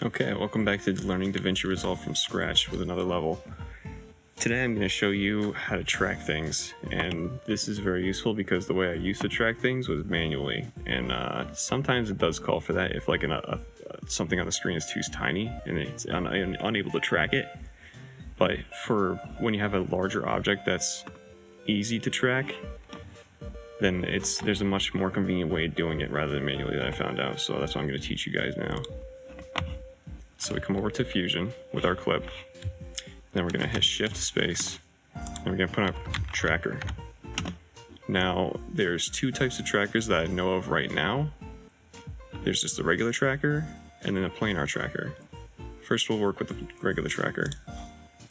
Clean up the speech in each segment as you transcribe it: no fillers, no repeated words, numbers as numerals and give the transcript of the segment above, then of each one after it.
Okay, welcome back to learning DaVinci Resolve from scratch with another level. Today I'm going to show you how to track things, and this is very useful because the way I used to track things was manually, and sometimes it does call for that if like something on the screen is too tiny and it's unable to track it. But for when you have a larger object that's easy to track, then there's a much more convenient way of doing it rather than manually that I found out, so that's what I'm going to teach you guys now. So we come over to Fusion with our clip, then we're going to hit Shift Space, and we're going to put our tracker. Now, there's two types of trackers that I know of right now. There's just the regular tracker, and then a planar tracker. First we'll work with the regular tracker.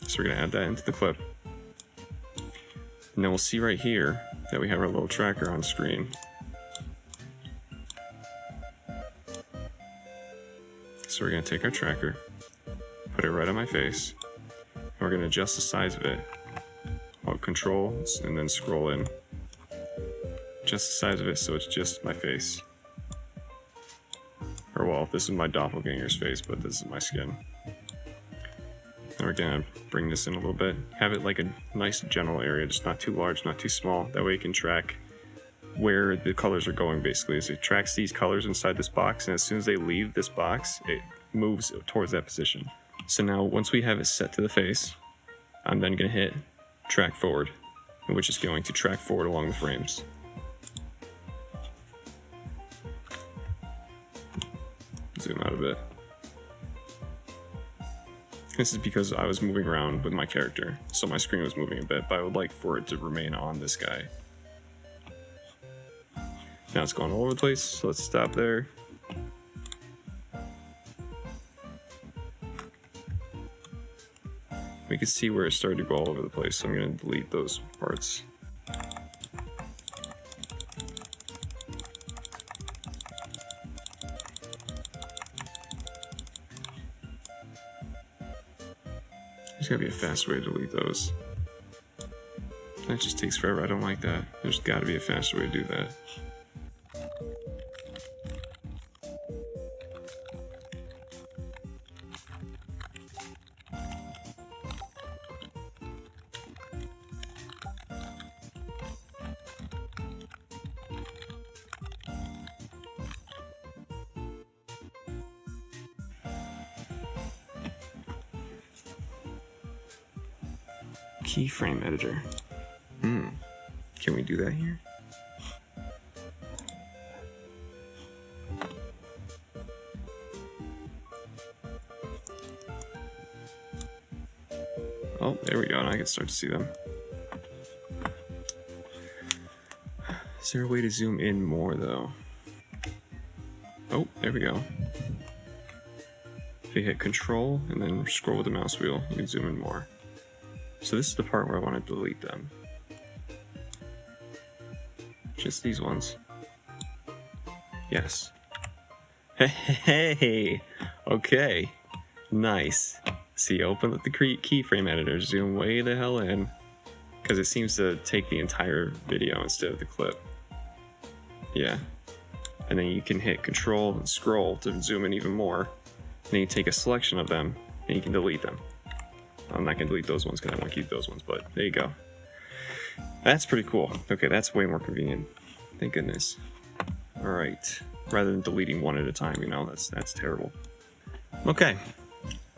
So we're going to add that into the clip. And then we'll see right here that we have our little tracker on screen. So we're going to take our tracker, put it right on my face, and we're going to adjust the size of it. Hold Control and then scroll in. Adjust the size of it so it's just my face. Or well, this is my doppelganger's face, but this is my skin. And we're going to bring this in a little bit. Have it like a nice general area, just not too large, not too small. That way you can track where the colors are going basically. Is it tracks these colors inside this box, and as soon as they leave this box, it moves towards that position. So now once we have it set to the face, I'm then going to hit track forward, which is going to track forward along the frames. Zoom out a bit. This is because I was moving around with my character, so my screen was moving a bit, but I would like for it to remain on this guy. Now it's going all over the place, so let's stop there. We can see where it started to go all over the place, so I'm going to delete those parts. There's got to be a fast way to delete those. That just takes forever, I don't like that. There's got to be a faster way to do that. Keyframe editor. Can we do that here? Oh, there we go. Now I can start to see them. Is there a way to zoom in more though? Oh, there we go. If you hit Control and then scroll with the mouse wheel, you can zoom in more. So this is the part where I want to delete them. Just these ones. Yes. Hey, okay, nice. See, open up the keyframe editor, zoom way the hell in, because it seems to take the entire video instead of the clip. Yeah. And then you can hit Control and scroll to zoom in even more. And then you take a selection of them and you can delete them. I'm not going to delete those ones because I want to keep those ones, but there you go. That's pretty cool. Okay, that's way more convenient. Thank goodness. All right. Rather than deleting one at a time, you know, that's terrible. Okay.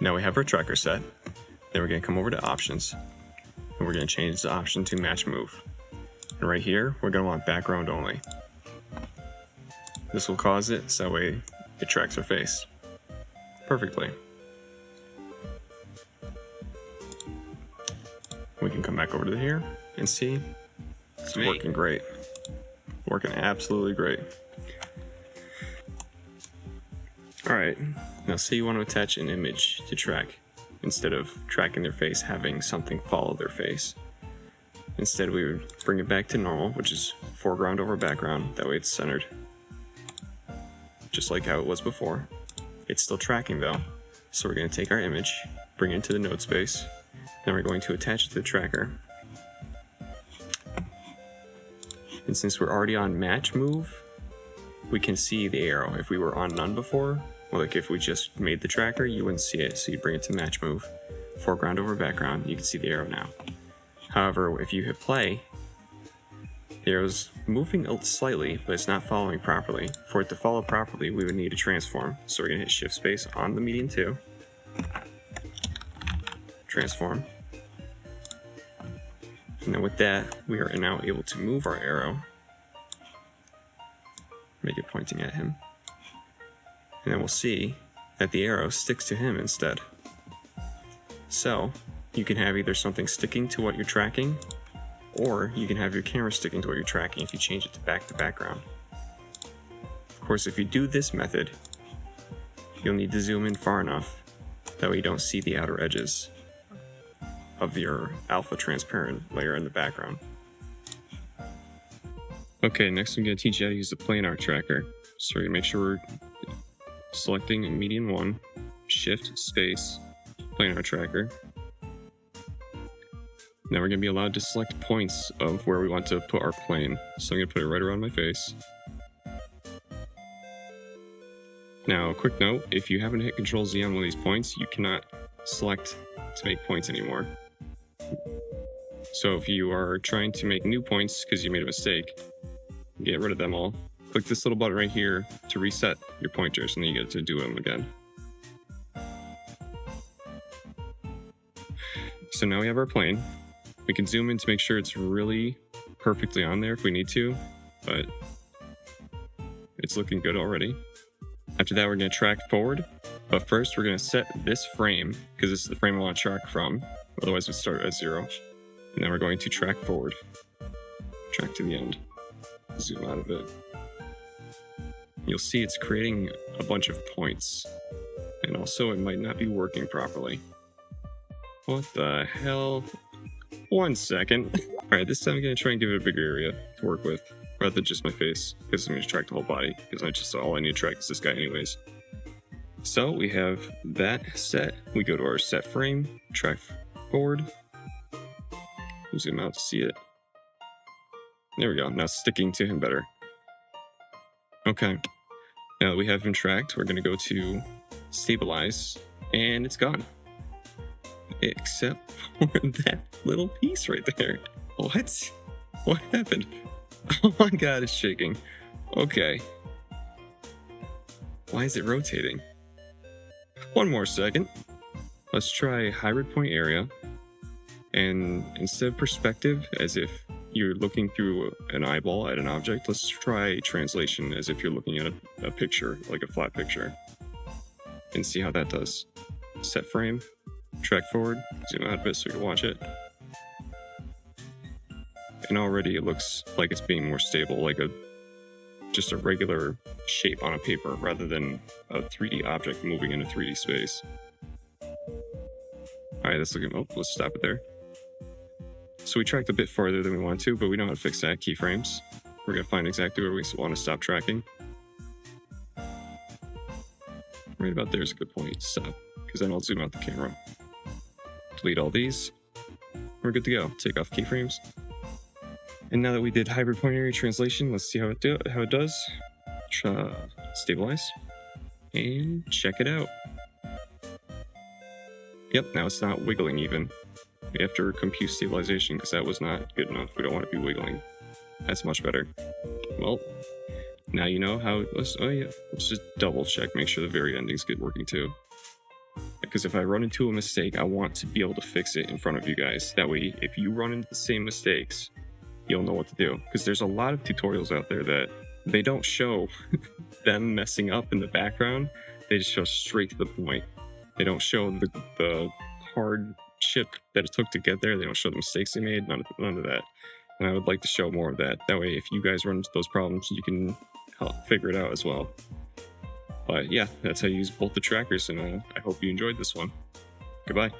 Now we have our tracker set. Then we're going to come over to Options. And we're going to change the option to Match Move. And right here, we're going to want background only. This will cause it so that way it tracks our face perfectly. We can come back over to here and see it's working great. Working absolutely great. Alright, now say you want to attach an image to track instead of tracking their face, having something follow their face. Instead we would bring it back to normal, which is foreground over background, that way it's centered. Just like how it was before. It's still tracking though, so we're going to take our image, bring it into the node space, then we're going to attach it to the tracker. And since we're already on match move, we can see the arrow. If we were on none before, or like if we just made the tracker, you wouldn't see it. So you bring it to match move, foreground over background, you can see the arrow now. However, if you hit play, the arrow's moving slightly, but it's not following properly. For it to follow properly, we would need a transform. So we're gonna hit shift space on the median 2, transform. And then with that, we are now able to move our arrow, make it pointing at him. And then we'll see that the arrow sticks to him instead. So you can have either something sticking to what you're tracking, or you can have your camera sticking to what you're tracking if you change it to background. Of course, if you do this method, you'll need to zoom in far enough that way you don't see the outer edges of your alpha transparent layer in the background. Okay, next I'm going to teach you how to use the planar tracker. So we're going to make sure we're selecting median 1, shift space, planar tracker. Now we're going to be allowed to select points of where we want to put our plane. So I'm going to put it right around my face. Now, a quick note, if you haven't hit Control Z on one of these points, you cannot select to make points anymore. So if you are trying to make new points because you made a mistake, get rid of them all. Click this little button right here to reset your pointers, and then you get to do them again. So now we have our plane. We can zoom in to make sure it's really perfectly on there if we need to, but it's looking good already. After that, we're going to track forward, but first we're going to set this frame, because this is the frame I want to track from, otherwise we'd start at 0. And then we're going to track forward, track to the end, zoom out of it. You'll see it's creating a bunch of points, and also it might not be working properly. What the hell? 1 second. Alright, this time I'm going to try and give it a bigger area to work with, rather than just my face, because I'm going to track the whole body, because all I need to track is this guy anyways. So we have that set. We go to our set frame, track forward, zoom out to see it. There we go, now it's sticking to him better. Okay, now that we have him tracked, we're going to go to stabilize, and it's gone. Except for that little piece right there. What? What happened? Oh my god, it's shaking. Okay. Why is it rotating? 1 more second. Let's try hybrid point area. And instead of perspective, as if you're looking through an eyeball at an object, let's try translation as if you're looking at a picture, like a flat picture. And see how that does. Set frame, track forward, zoom out a bit so you can watch it. And already it looks like it's being more stable, like just a regular shape on a paper rather than a 3D object moving in a 3D space. Alright, let's stop it there. So we tracked a bit farther than we want to, but we know how to fix that. Keyframes. We're going to find exactly where we want to stop tracking. Right about there is a good point to stop, because then I'll zoom out the camera. Delete all these. We're good to go. Take off keyframes. And now that we did hybrid point area translation, let's see how it does. Stabilize. And check it out. Yep, now it's not wiggling even. We have to compute stabilization because that was not good enough. We don't want to be wiggling. That's much better. Well, now you know how let's just double check, make sure the very ending's good working too. Because if I run into a mistake, I want to be able to fix it in front of you guys. That way, if you run into the same mistakes, you'll know what to do. Because there's a lot of tutorials out there that they don't show them messing up in the background. They just show straight to the point. They don't show the hard shit that it took to get there. They don't show the mistakes they made. None of that. And I would like to show more of that. That way, if you guys run into those problems, you can help figure it out as well. But yeah, that's how you use both the trackers, and I hope you enjoyed this one. Goodbye.